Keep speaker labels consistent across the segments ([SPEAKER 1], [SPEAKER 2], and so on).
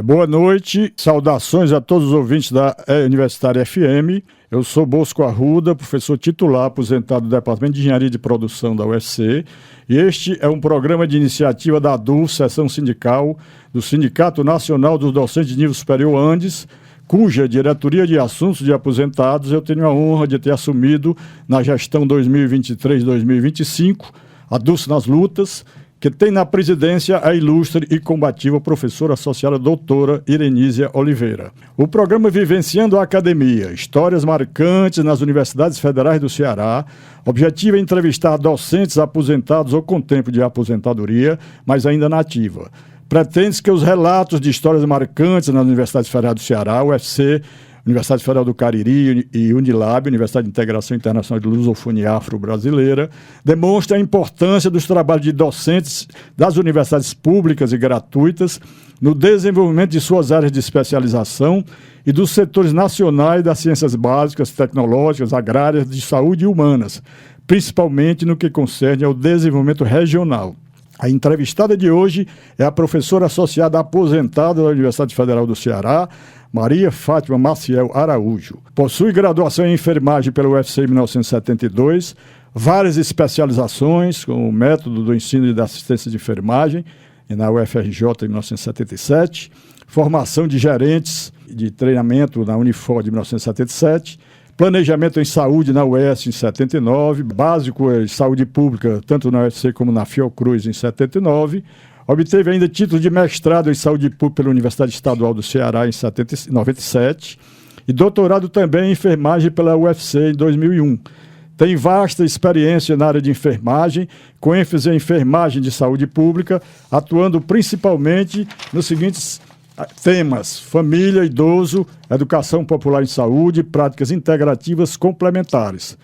[SPEAKER 1] Boa noite, saudações a todos os ouvintes da Universitária FM. Eu sou Bosco Arruda, professor titular aposentado do Departamento de Engenharia de Produção da UFC, e este é um programa de iniciativa da ADUF, Seção Sindical, do Sindicato Nacional dos Docentes de Nível Superior Andes, cuja diretoria de assuntos de aposentados eu tenho a honra de ter assumido na gestão 2023-2025, a ADUF nas lutas, que tem na presidência a ilustre e combativa professora associada doutora Irenísia Oliveira. O programa Vivenciando a Academia, histórias marcantes nas universidades federais do Ceará, objetivo é entrevistar docentes aposentados ou com tempo de aposentadoria, mas ainda na ativa. Pretende-se que os relatos de histórias marcantes nas universidades federais do Ceará, UFC, Universidade Federal do Cariri e Unilab, Universidade de Integração Internacional de Lusofonia Afro-Brasileira, demonstra a importância dos trabalhos de docentes das universidades públicas e gratuitas no desenvolvimento de suas áreas de especialização e dos setores nacionais das ciências básicas, tecnológicas, agrárias, de saúde e humanas, principalmente no que concerne ao desenvolvimento regional. A entrevistada de hoje é a professora associada aposentada da Universidade Federal do Ceará, Maria Fátima Maciel Araújo. Possui graduação em enfermagem pela UFC em 1972, várias especializações com o método do ensino e da assistência de enfermagem na UFRJ em 1977, formação de gerentes de treinamento na Unifor de 1977, planejamento em saúde na UES em 79, básico em saúde pública tanto na UFC como na Fiocruz em 79, obteve ainda título de mestrado em saúde pública pela Universidade Estadual do Ceará em 97 e doutorado também em enfermagem pela UFC em 2001. Tem vasta experiência na área de enfermagem, com ênfase em enfermagem de saúde pública, atuando principalmente nos seguintes temas: família, idoso, educação popular em saúde, práticas integrativas complementares.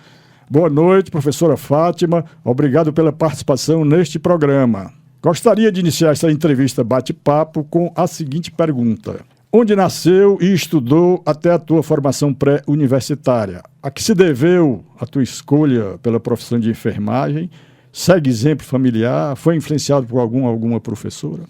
[SPEAKER 1] Boa noite, professora Fátima. Obrigado pela participação neste programa. Gostaria de iniciar essa entrevista bate-papo com a seguinte pergunta: onde nasceu e estudou até a tua formação pré-universitária? A que se deveu a tua escolha pela profissão de enfermagem? Segue exemplo familiar? Foi influenciado por alguma professora?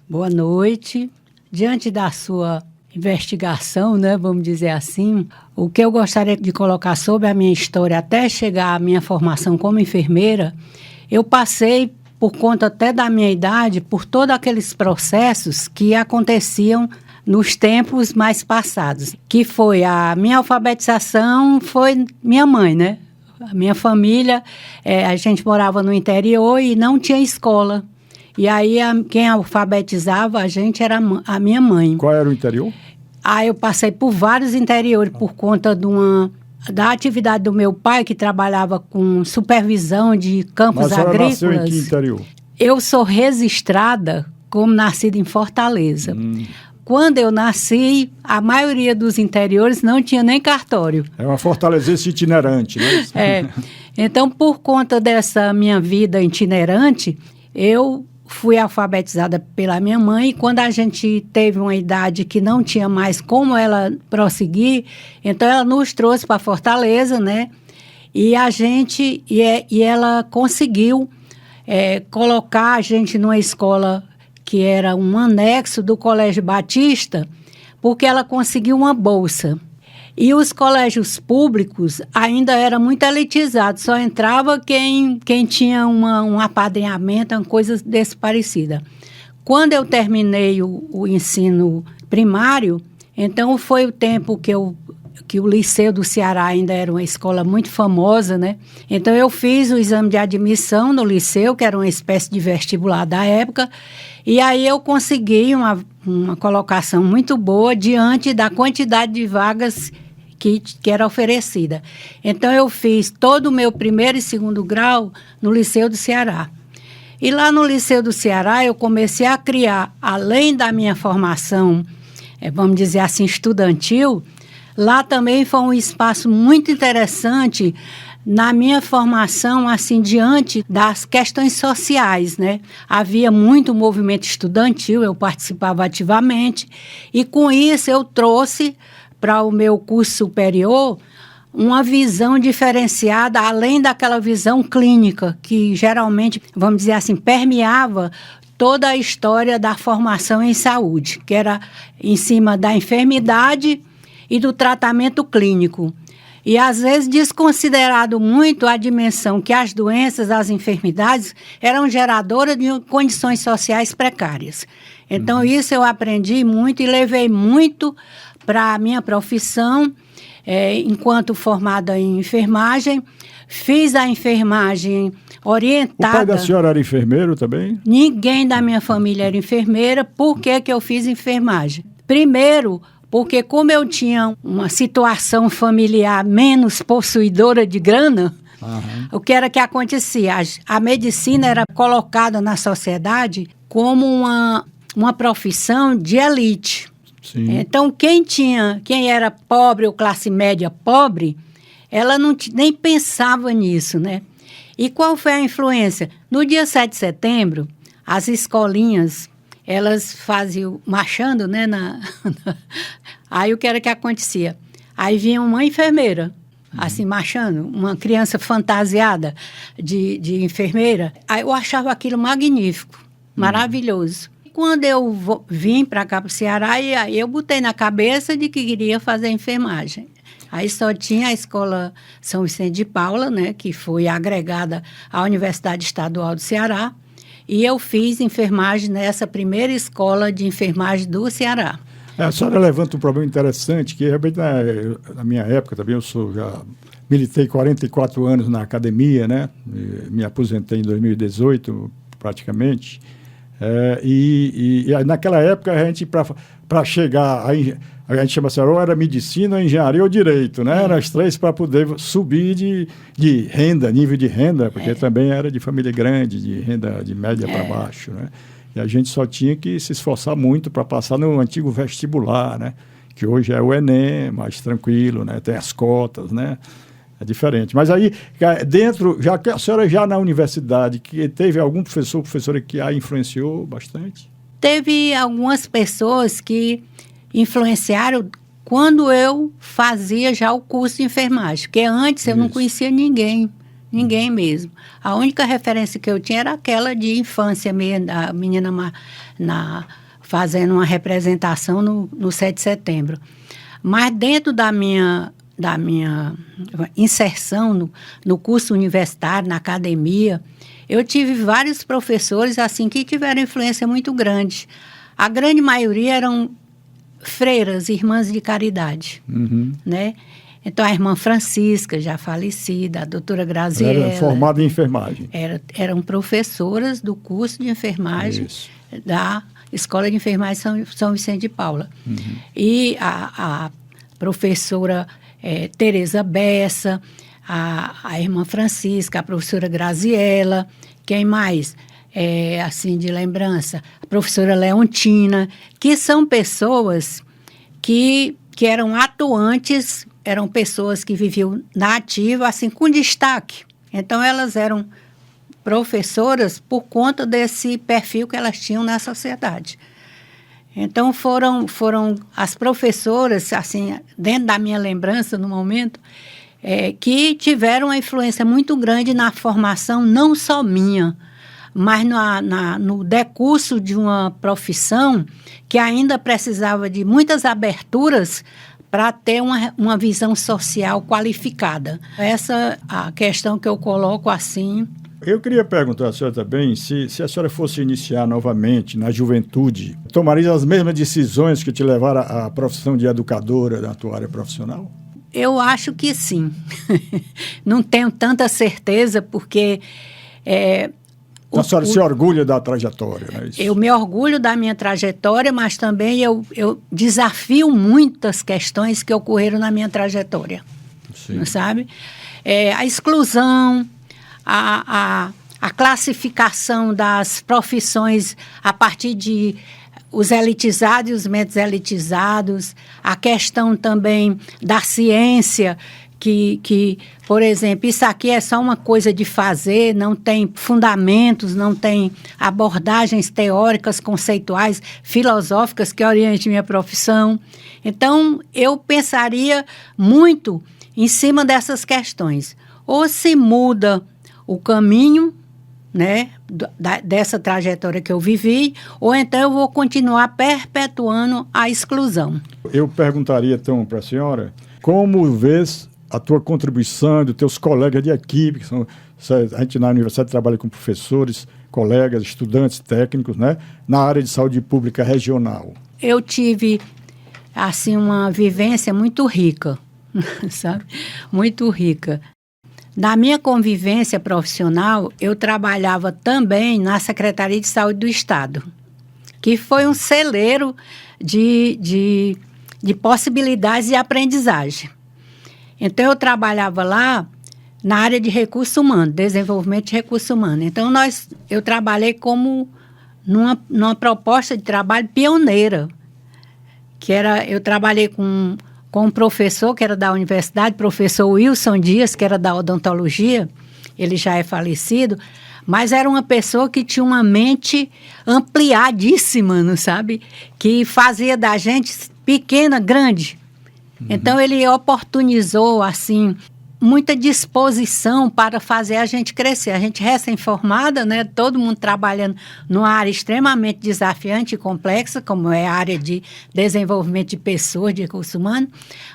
[SPEAKER 2] Boa noite. Diante da sua investigação, né, vamos dizer assim, o que eu gostaria de colocar sobre a minha história até chegar à minha formação como enfermeira, eu passei, por conta até da minha idade, por todos aqueles processos que aconteciam nos tempos mais passados, que foi a minha alfabetização, foi minha mãe, né? A minha família, a gente morava no interior e não tinha escola. E aí, quem alfabetizava a gente era a minha mãe.
[SPEAKER 1] Qual era o interior?
[SPEAKER 2] Eu passei por vários interiores por conta da atividade do meu pai, que trabalhava com supervisão de campos agrícolas. Mas a senhora nasceu em que interior? Eu sou registrada como nascida em Fortaleza. Quando eu nasci, a maioria dos interiores não tinha nem cartório.
[SPEAKER 1] É uma fortalezense itinerante, né?
[SPEAKER 2] Então, por conta dessa minha vida itinerante, eu fui alfabetizada pela minha mãe, e quando a gente teve uma idade que não tinha mais como ela prosseguir, então ela nos trouxe para Fortaleza, né? E ela conseguiu colocar a gente numa escola que era um anexo do Colégio Batista, porque ela conseguiu uma bolsa. E os colégios públicos ainda eram muito elitizados, só entrava quem tinha um apadrinhamento, uma coisa desse parecida. Quando eu terminei o ensino primário, então foi o tempo que o Liceu do Ceará ainda era uma escola muito famosa, né? Então eu fiz o exame de admissão no Liceu, que era uma espécie de vestibular da época, e aí eu consegui uma colocação muito boa diante da quantidade de vagas que era oferecida. Então, eu fiz todo o meu primeiro e segundo grau no Liceu do Ceará. E lá no Liceu do Ceará, eu comecei a criar, além da minha formação, vamos dizer assim, estudantil, lá também foi um espaço muito interessante na minha formação, assim, diante das questões sociais, né? Havia muito movimento estudantil, eu participava ativamente, e com isso eu trouxe para o meu curso superior uma visão diferenciada, além daquela visão clínica, que geralmente, vamos dizer assim, permeava toda a história da formação em saúde, que era em cima da enfermidade e do tratamento clínico. E, às vezes, desconsiderado muito a dimensão que as doenças, as enfermidades, eram geradoras de condições sociais precárias. Então, isso eu aprendi muito e levei muito para a minha profissão, enquanto formada em enfermagem. Fiz a enfermagem orientada.
[SPEAKER 1] O pai da senhora era enfermeiro também?
[SPEAKER 2] Ninguém da minha família era enfermeira. Por que que eu fiz enfermagem? Primeiro, porque como eu tinha uma situação familiar menos possuidora de grana, o que era que acontecia? A medicina era colocada na sociedade como uma profissão de elite.
[SPEAKER 1] Sim.
[SPEAKER 2] Então, quem era pobre ou classe média pobre, ela nem pensava nisso, né? E qual foi a influência? No dia 7 de setembro, as escolinhas, elas faziam, marchando, né? Aí o que era que acontecia? Aí vinha uma enfermeira, assim, marchando, uma criança fantasiada de enfermeira. Aí eu achava aquilo magnífico, maravilhoso. Quando eu vim para cá, para o Ceará, aí eu botei na cabeça de que queria fazer enfermagem. Aí só tinha a Escola São Vicente de Paula, né, que foi agregada à Universidade Estadual do Ceará, e eu fiz enfermagem nessa primeira escola de enfermagem do Ceará.
[SPEAKER 1] A senhora levanta um problema interessante, que realmente na minha época também, já militei 44 anos na academia, né, me aposentei em 2018, praticamente. E naquela época, a gente, para chegar, a gente chama assim, ou era medicina, engenharia ou direito, né? Eram as três para poder subir de renda, nível de renda, porque também era de família grande, de renda de média para baixo, né? E a gente só tinha que se esforçar muito para passar no antigo vestibular, né? Que hoje é o Enem, mais tranquilo, né? Tem as cotas, né? É diferente. Mas aí, dentro, já que a senhora já na universidade, que teve algum professora que a influenciou bastante? Teve
[SPEAKER 2] algumas pessoas que influenciaram quando eu fazia já o curso de enfermagem, porque antes eu não conhecia ninguém mesmo. A única referência que eu tinha era aquela de infância mesmo, da menina fazendo uma representação no 7 de setembro. Mas dentro da minha inserção no curso universitário, na academia, eu tive vários professores assim que tiveram influência muito grande. A grande maioria eram freiras, irmãs de caridade, né? Então, a irmã Francisca, já falecida, a doutora Graziella...
[SPEAKER 1] Era formada em enfermagem.
[SPEAKER 2] Eram professoras do curso de enfermagem da Escola de Enfermagem São Vicente de Paula. E a professora Tereza Bessa, a irmã Francisca, a professora Graziella, quem mais? Assim, de lembrança, a professora Leontina, que são pessoas que eram atuantes, eram pessoas que viviam na ativa, assim, com destaque. Então, elas eram professoras por conta desse perfil que elas tinham na sociedade. Então, foram as professoras, assim, dentro da minha lembrança, no momento, que tiveram uma influência muito grande na formação, não só minha, mas no decurso de uma profissão que ainda precisava de muitas aberturas para ter uma visão social qualificada. Essa é a questão que eu coloco assim.
[SPEAKER 1] Eu queria perguntar à senhora também se a senhora fosse iniciar novamente na juventude, tomaria as mesmas decisões que te levaram à profissão de educadora na tua área profissional?
[SPEAKER 2] Eu acho que sim. Não tenho tanta certeza, porque...
[SPEAKER 1] A senhora se orgulha da trajetória, não é isso?
[SPEAKER 2] Eu me orgulho da minha trajetória, mas também eu desafio muitas questões que ocorreram na minha trajetória. Sim. Sabe? A exclusão, a classificação das profissões a partir de os elitizados e os menos elitizados, a questão também da ciência, que, por exemplo, isso aqui é só uma coisa de fazer, não tem fundamentos, não tem abordagens teóricas, conceituais, filosóficas que orientem minha profissão. Então, eu pensaria muito em cima dessas questões. Ou se muda o caminho, né, dessa trajetória que eu vivi, ou então eu vou continuar perpetuando a exclusão.
[SPEAKER 1] Eu perguntaria, então, para a senhora, como vês a tua contribuição dos teus colegas de equipe, que são, a gente na universidade trabalha com professores, colegas, estudantes, técnicos, né, na área de saúde pública regional?
[SPEAKER 2] Eu tive, assim, uma vivência muito rica, sabe? Muito rica. Na minha convivência profissional, eu trabalhava também na Secretaria de Saúde do Estado, que foi um celeiro de possibilidades de aprendizagem. Então, eu trabalhava lá na área de recursos humanos, desenvolvimento de recursos humanos. Então, eu trabalhei como numa proposta de trabalho pioneira, eu trabalhei com um professor que era da universidade, professor Wilson Dias, que era da odontologia, ele já é falecido, mas era uma pessoa que tinha uma mente ampliadíssima, não sabe? Que fazia da gente pequena, grande. Então, ele oportunizou, assim, muita disposição para fazer a gente crescer. A gente recém-formada, né? Todo mundo trabalhando numa área extremamente desafiante e complexa, como é a área de desenvolvimento de pessoas, de recursos humanos,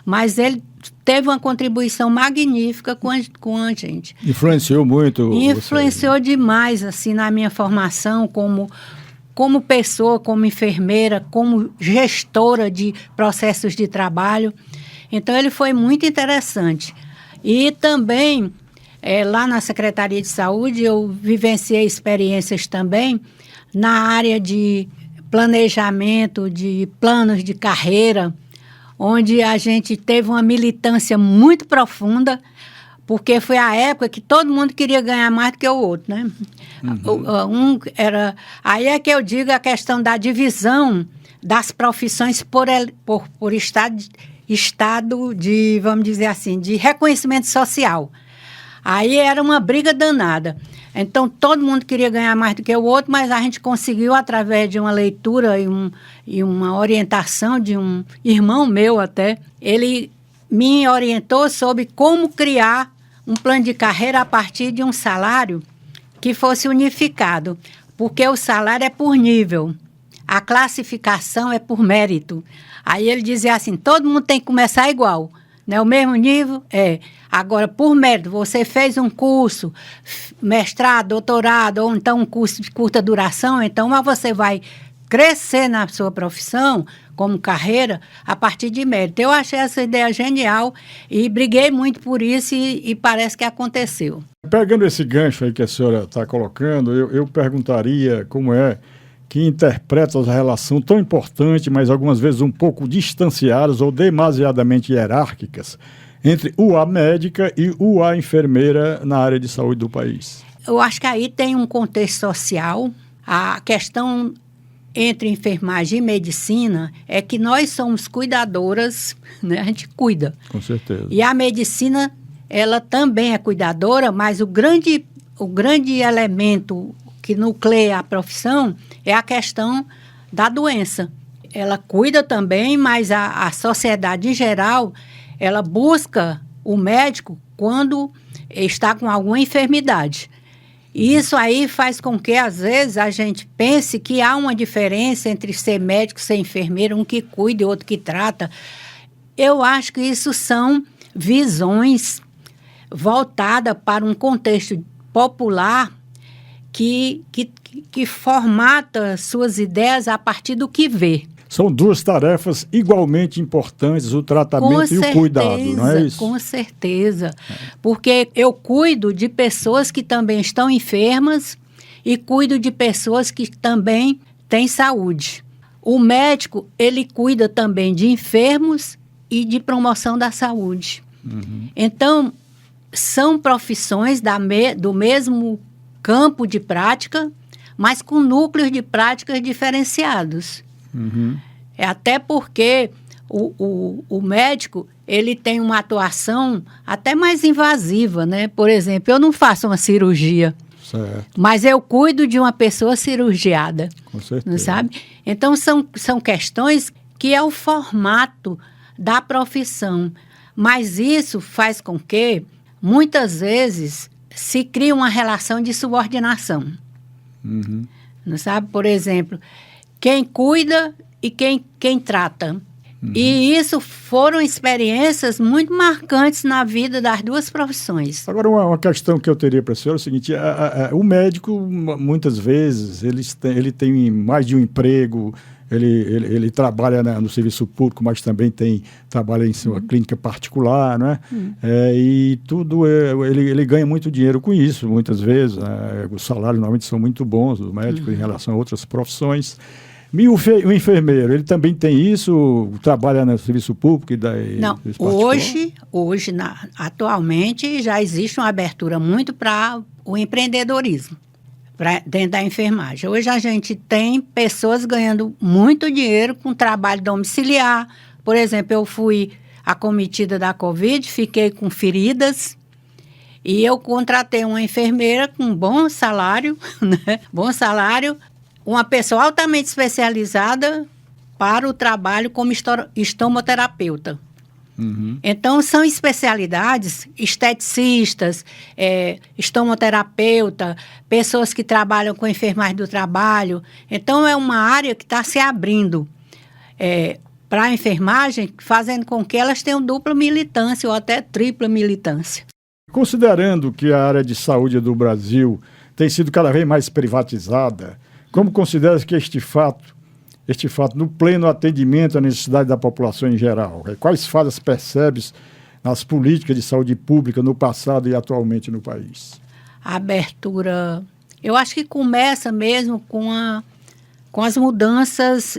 [SPEAKER 2] mas ele teve uma contribuição magnífica com a gente.
[SPEAKER 1] Influenciou muito?
[SPEAKER 2] Influenciou demais, assim, na minha formação como pessoa, como enfermeira, como gestora de processos de trabalho. Então, ele foi muito interessante. E também, lá na Secretaria de Saúde, eu vivenciei experiências também na área de planejamento, de planos de carreira, onde a gente teve uma militância muito profunda, porque foi a época que todo mundo queria ganhar mais do que o outro, né? Uhum. Aí é que eu digo a questão da divisão das profissões por estado de, vamos dizer assim, de reconhecimento social. Aí era uma briga danada. Então, todo mundo queria ganhar mais do que o outro, mas a gente conseguiu, através de uma leitura e uma orientação de um irmão meu até, ele me orientou sobre como criar um plano de carreira a partir de um salário que fosse unificado, porque o salário é por nível, a classificação é por mérito. Aí ele dizia assim, todo mundo tem que começar igual, né? O mesmo nível é. Agora, por mérito, você fez um curso, mestrado, doutorado, ou então um curso de curta duração, então você vai crescer na sua profissão, como carreira, a partir de mérito. Eu achei essa ideia genial e briguei muito por isso e parece que aconteceu.
[SPEAKER 1] Pegando esse gancho aí que a senhora está colocando, eu perguntaria como é que interpreta essa relação tão importante, mas algumas vezes um pouco distanciadas ou demasiadamente hierárquicas, entre o A médica e o A enfermeira na área de saúde do país.
[SPEAKER 2] Eu acho que aí tem um contexto social. A questão entre enfermagem e medicina é que nós somos cuidadoras, né? A gente cuida.
[SPEAKER 1] Com certeza.
[SPEAKER 2] E a medicina, ela também é cuidadora, mas o grande elemento que nucleia a profissão é a questão da doença. Ela cuida também, mas a sociedade em geral, ela busca o médico quando está com alguma enfermidade. Isso aí faz com que, às vezes, a gente pense que há uma diferença entre ser médico e ser enfermeiro, um que cuida e outro que trata. Eu acho que isso são visões voltadas para um contexto popular que formata suas ideias a partir do que vê.
[SPEAKER 1] São duas tarefas igualmente importantes, o tratamento e o cuidado, não é isso?
[SPEAKER 2] Com certeza, porque eu cuido de pessoas que também estão enfermas e cuido de pessoas que também têm saúde. O médico, ele cuida também de enfermos e de promoção da saúde. Uhum. Então, são profissões do mesmo campo de prática, mas com núcleos de práticas diferenciados. Uhum. Até porque o médico, ele tem uma atuação até mais invasiva, né? Por exemplo, eu não faço uma cirurgia, certo, mas eu cuido de uma pessoa cirurgiada.
[SPEAKER 1] Com certeza.
[SPEAKER 2] Não sabe? Então, são questões que é o formato da profissão. Mas isso faz com que, muitas vezes, se cria uma relação de subordinação. Não sabe? Por exemplo, quem cuida e quem trata. E isso foram experiências muito marcantes na vida das duas profissões.
[SPEAKER 1] Agora, uma questão que eu teria para a senhora é o seguinte: o médico, muitas vezes, ele tem mais de um emprego, ele trabalha no serviço público, mas também trabalha em sua clínica particular, né? E tudo, ele ganha muito dinheiro com isso, muitas vezes. Os salários normalmente são muito bons dos médicos em relação a outras profissões. E o enfermeiro, ele também tem isso? Trabalha no serviço público e
[SPEAKER 2] Não, atualmente já existe uma abertura muito para o empreendedorismo dentro da enfermagem. Hoje a gente tem pessoas ganhando muito dinheiro com trabalho domiciliar. Por exemplo, eu fui acometida da Covid, fiquei com feridas e eu contratei uma enfermeira com bom salário, né? Bom salário, uma pessoa altamente especializada para o trabalho como estomoterapeuta. Então, são especialidades, esteticistas, estomoterapeuta, pessoas que trabalham com enfermagem do trabalho. Então, é uma área que está se abrindo para a enfermagem, fazendo com que elas tenham dupla militância ou até tripla militância.
[SPEAKER 1] Considerando que a área de saúde do Brasil tem sido cada vez mais privatizada, como considera que este fato, no pleno atendimento à necessidade da população em geral? Quais falhas percebes nas políticas de saúde pública no passado e atualmente no país?
[SPEAKER 2] A abertura, eu acho que começa mesmo com as mudanças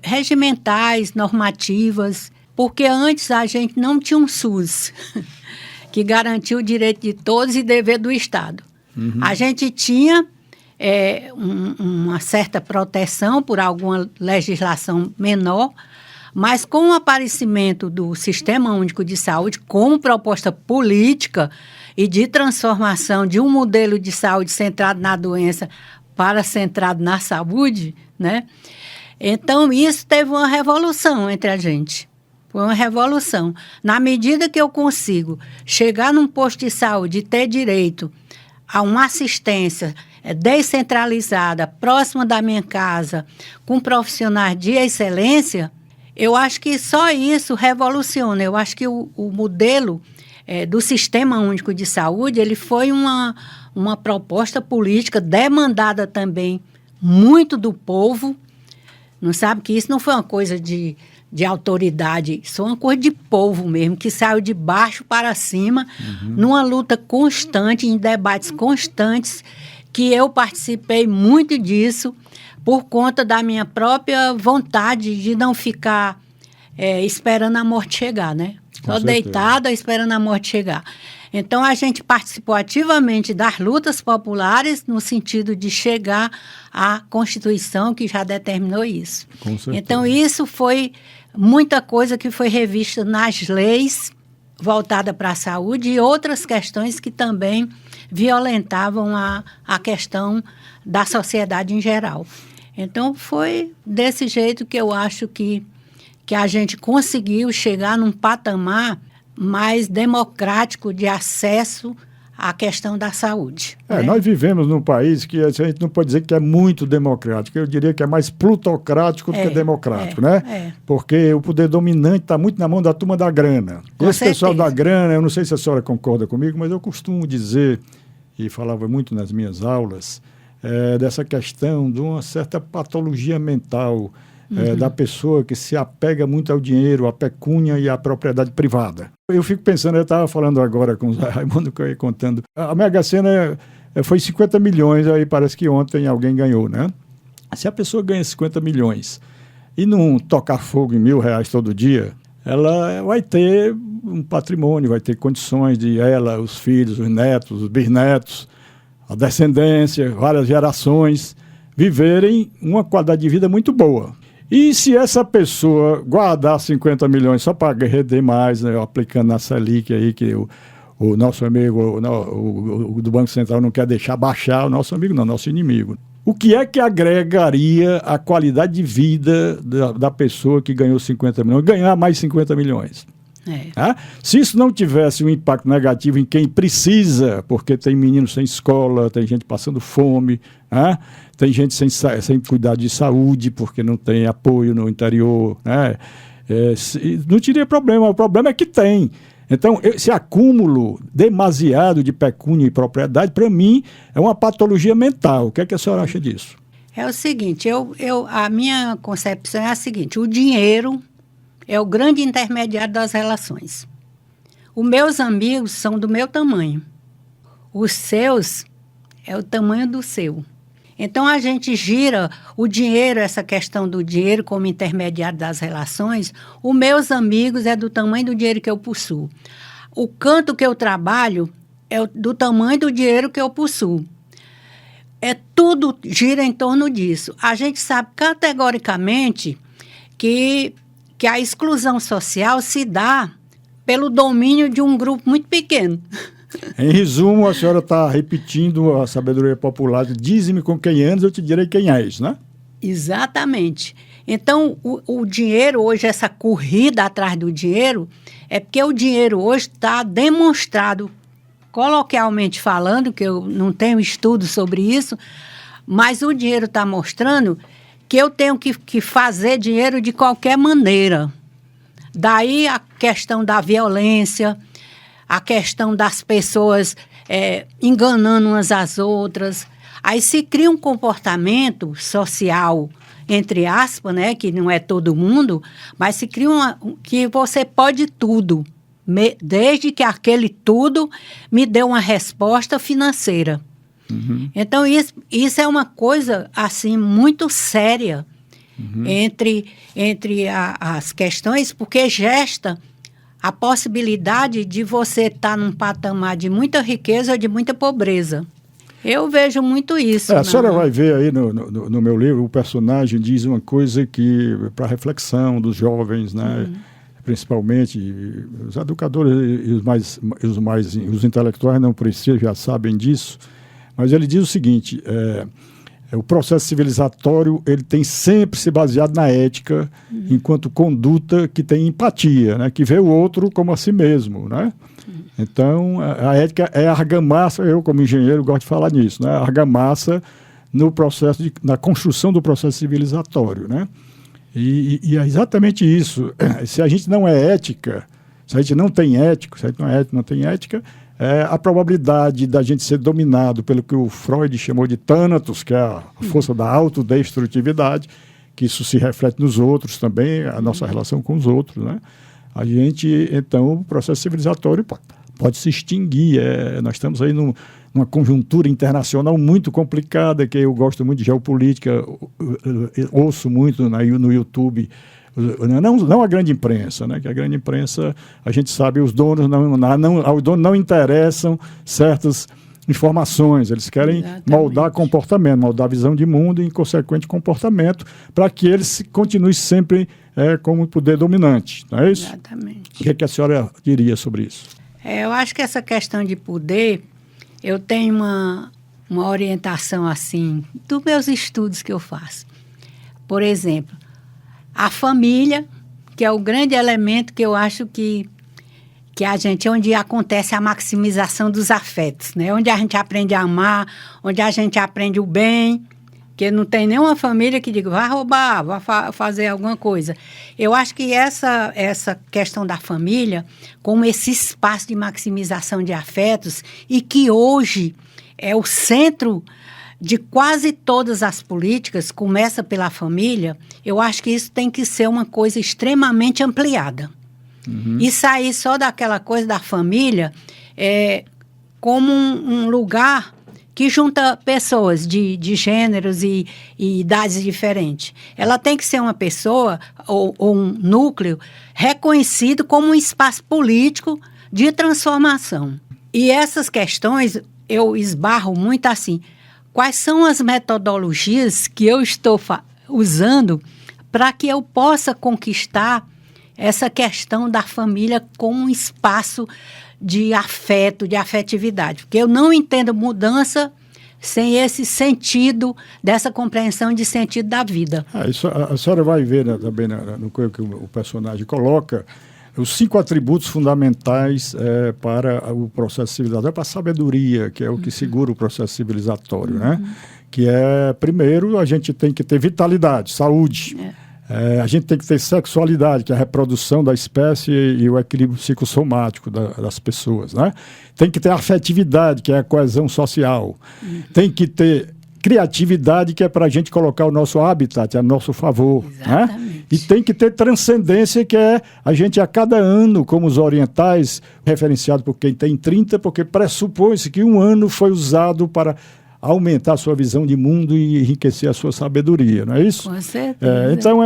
[SPEAKER 2] regimentais, normativas, porque antes a gente não tinha um SUS que garantia o direito de todos e dever do Estado. A gente tinha uma certa proteção por alguma legislação menor, mas com o aparecimento do Sistema Único de Saúde como proposta política e de transformação de um modelo de saúde centrado na doença para centrado na saúde, né? Então, isso teve uma revolução entre a gente. Foi uma revolução. Na medida que eu consigo chegar num posto de saúde e ter direito a uma assistência descentralizada, próxima da minha casa, com profissionais de excelência, eu acho que só isso revoluciona. Eu acho que o modelo do Sistema Único de Saúde, ele foi uma proposta política demandada também muito do povo. Não sabe que isso não foi uma coisa de autoridade, isso é uma coisa de povo mesmo, que saiu de baixo para cima, numa luta constante, em debates constantes, que eu participei muito disso por conta da minha própria vontade de não ficar esperando a morte chegar, né? Só deitada esperando a morte chegar. Então, a gente participou ativamente das lutas populares no sentido de chegar à Constituição que já determinou isso.
[SPEAKER 1] Com certeza.
[SPEAKER 2] Então, isso foi muita coisa que foi revista nas leis voltada para a saúde e outras questões que também violentavam a questão da sociedade em geral. Então, foi desse jeito que eu acho que a gente conseguiu chegar num patamar mais democrático de acesso à questão da saúde. Né?
[SPEAKER 1] Nós vivemos num país que a gente não pode dizer que é muito democrático, eu diria que é mais plutocrático do que democrático, né? Porque o poder dominante está muito na mão da turma da grana. Esse pessoal da grana, eu não sei se a senhora concorda comigo, mas eu costumo dizer, e falava muito nas minhas aulas, dessa questão de uma certa patologia mental da pessoa que se apega muito ao dinheiro, à pecúnia e à propriedade privada. Eu fico pensando, eu estava falando agora com o Zé Raimundo, que eu ia contando, a Mega Sena foi 50 milhões, aí parece que ontem alguém ganhou, né? Se a pessoa ganha 50 milhões e não tocar fogo em R$1.000 todo dia, ela vai ter um patrimônio, vai ter condições de ela, os filhos, os netos, os bisnetos, a descendência, várias gerações, viverem uma qualidade de vida muito boa. E se essa pessoa guardar 50 milhões só para render mais, né, aplicando na Selic aí, que o nosso amigo o do Banco Central não quer deixar baixar, o nosso amigo não, nosso inimigo. O que é que agregaria a qualidade de vida da pessoa que ganhou 50 milhões? Ganhar mais 50 milhões. Tá? Se isso não tivesse um impacto negativo em quem precisa, porque tem meninos sem escola, tem gente passando fome, tá? Tem gente sem cuidar de saúde, porque não tem apoio no interior, né? Não teria problema, o problema é que tem. Então, esse acúmulo demasiado de pecúnia e propriedade, para mim, é uma patologia mental. O que é que a senhora acha disso?
[SPEAKER 2] É o seguinte, a minha concepção é a seguinte: o dinheiro é o grande intermediário das relações. Os meus amigos são do meu tamanho. Os seus é o tamanho do seu. Então, a gente gira o dinheiro, essa questão do dinheiro como intermediário das relações. Os meus amigos é do tamanho do dinheiro que eu possuo. O canto que eu trabalho é do tamanho do dinheiro que eu possuo. Tudo gira em torno disso. A gente sabe categoricamente que a exclusão social se dá pelo domínio de um grupo muito pequeno.
[SPEAKER 1] Em resumo, a senhora está repetindo a sabedoria popular: dize-me com quem andas, eu te direi quem és, né?
[SPEAKER 2] Exatamente. Então, o dinheiro hoje, essa corrida atrás do dinheiro, é porque o dinheiro hoje está demonstrado, coloquialmente falando, que eu não tenho estudo sobre isso, mas o dinheiro está mostrando que eu tenho que fazer dinheiro de qualquer maneira. Daí a questão da violência, a questão das pessoas enganando umas às outras. Aí se cria um comportamento social, entre aspas, né, que não é todo mundo, mas se cria que você pode tudo, desde que aquele tudo me dê uma resposta financeira. Uhum. Então, isso é uma coisa, assim, muito séria entre as questões, porque gesta a possibilidade de você estar num patamar de muita riqueza ou de muita pobreza. Eu vejo muito isso.
[SPEAKER 1] A senhora vai ver aí no meu livro, o personagem diz uma coisa que, para reflexão dos jovens, né? Principalmente os educadores e os intelectuais não precisam, já sabem disso, mas ele diz o seguinte: o processo civilizatório ele tem sempre se baseado na ética, enquanto conduta que tem empatia, né? Que vê o outro como a si mesmo, né? Então, a ética é a argamassa, eu como engenheiro gosto de falar nisso, né? A argamassa no processo na construção do processo civilizatório, né? E é exatamente isso. Se a gente não é ética, se a gente não tem ético, se a gente não tem ética, a probabilidade da gente ser dominado pelo que o Freud chamou de Thanatos, que é a força da autodestrutividade, que isso se reflete nos outros também, a nossa relação com os outros, né? A gente, então, o processo civilizatório pode se extinguir. Nós estamos aí numa conjuntura internacional muito complicada, que eu gosto muito de geopolítica, ouço muito no YouTube, não a grande imprensa, né? Que a grande imprensa, a gente sabe, os donos aos donos não interessam certas informações, eles querem moldar comportamento, moldar visão de mundo e, em consequente, comportamento, para que eles continuem sempre como poder dominante, não é isso?
[SPEAKER 2] Exatamente.
[SPEAKER 1] O que a senhora diria sobre isso?
[SPEAKER 2] Eu acho que essa questão de poder, eu tenho uma orientação assim, dos meus estudos que eu faço. Por exemplo, a família, que é o grande elemento que eu acho que a gente, onde acontece a maximização dos afetos, né? Onde a gente aprende a amar, onde a gente aprende o bem, que não tem nenhuma família que diga, vai roubar, vai fazer alguma coisa. Eu acho que essa questão da família, como esse espaço de maximização de afetos, e que hoje é o centro de quase todas as políticas, começa pela família, eu acho que isso tem que ser uma coisa extremamente ampliada. E sair só daquela coisa da família como um lugar que junta pessoas de gêneros e idades diferentes. Ela tem que ser uma pessoa ou um núcleo reconhecido como um espaço político de transformação. E essas questões eu esbarro muito assim. Quais são as metodologias que eu estou usando para que eu possa conquistar essa questão da família como um espaço de afeto, de afetividade? Porque eu não entendo mudança sem esse sentido, dessa compreensão de sentido da vida.
[SPEAKER 1] Isso a senhora vai ver, né, também no que o personagem coloca, os 5 atributos fundamentais para o processo civilizatório, para a sabedoria, que é o que segura o processo civilizatório, né? Que é, primeiro, a gente tem que ter vitalidade, saúde. A gente tem que ter sexualidade, que é a reprodução da espécie e o equilíbrio psicossomático das pessoas, né? Tem que ter afetividade, que é a coesão social. Tem que ter criatividade, que é para a gente colocar o nosso habitat a nosso favor. Né? E tem que ter transcendência, que é a gente a cada ano, como os orientais, referenciado por quem tem 30, porque pressupõe-se que um ano foi usado para aumentar a sua visão de mundo e enriquecer a sua sabedoria, não é isso?
[SPEAKER 2] Com certeza.
[SPEAKER 1] Então,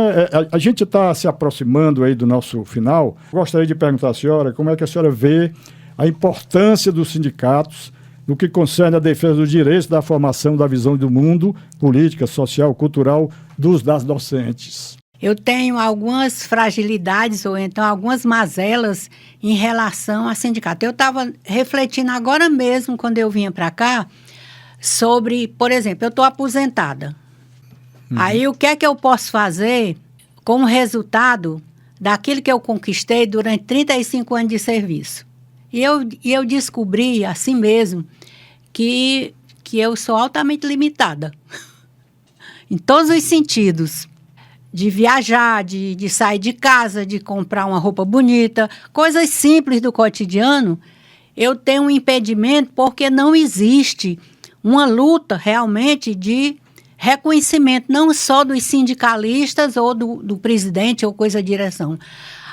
[SPEAKER 1] a gente está se aproximando aí do nosso final. Gostaria de perguntar à senhora como é que a senhora vê a importância dos sindicatos no que concerne à defesa dos direitos, da formação da visão do mundo, política, social, cultural, das docentes.
[SPEAKER 2] Eu tenho algumas fragilidades ou então algumas mazelas em relação a sindicato. Eu estava refletindo agora mesmo, quando eu vinha para cá, sobre, por exemplo, eu estou aposentada. Aí o que é que eu posso fazer como resultado daquilo que eu conquistei durante 35 anos de serviço? E eu descobri, assim mesmo, que eu sou altamente limitada. Em todos os sentidos. De viajar, de sair de casa, de comprar uma roupa bonita, coisas simples do cotidiano, eu tenho um impedimento porque não existe uma luta realmente de reconhecimento, não só dos sindicalistas ou do presidente ou coisa da direção,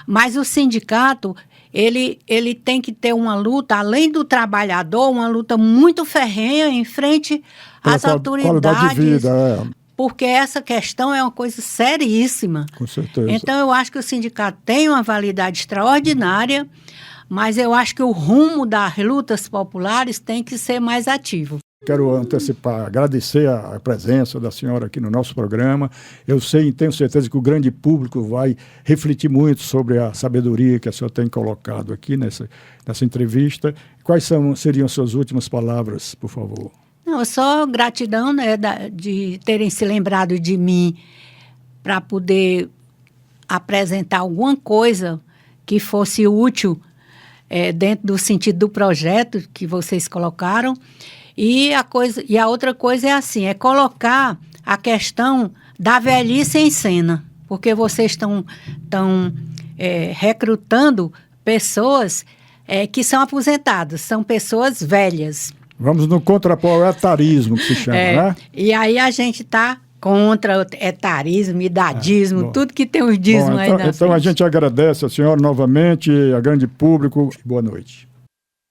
[SPEAKER 2] mas o sindicato, ele tem que ter uma luta, além do trabalhador, uma luta muito ferrenha em frente às autoridades.
[SPEAKER 1] Qualidade de vida,
[SPEAKER 2] Porque essa questão é uma coisa seríssima.
[SPEAKER 1] Com certeza.
[SPEAKER 2] Então, eu acho que o sindicato tem uma validade extraordinária, mas eu acho que o rumo das lutas populares tem que ser mais ativo.
[SPEAKER 1] Quero antecipar, agradecer a presença da senhora aqui no nosso programa. Eu sei e tenho certeza que o grande público vai refletir muito sobre a sabedoria que a senhora tem colocado aqui nessa entrevista. Quais seriam as suas últimas palavras, por favor?
[SPEAKER 2] Não, só gratidão, né, de terem se lembrado de mim para poder apresentar alguma coisa que fosse útil dentro do sentido do projeto que vocês colocaram. E a outra coisa é assim, é colocar a questão da velhice em cena, porque vocês estão recrutando pessoas que são aposentadas, são pessoas velhas.
[SPEAKER 1] Vamos no contrapor ao etarismo, que se chama, né?
[SPEAKER 2] E aí a gente está contra o etarismo, idadismo, tudo que tem os dismos aí na
[SPEAKER 1] Então a gente agradece a senhora novamente, a grande público. Boa noite.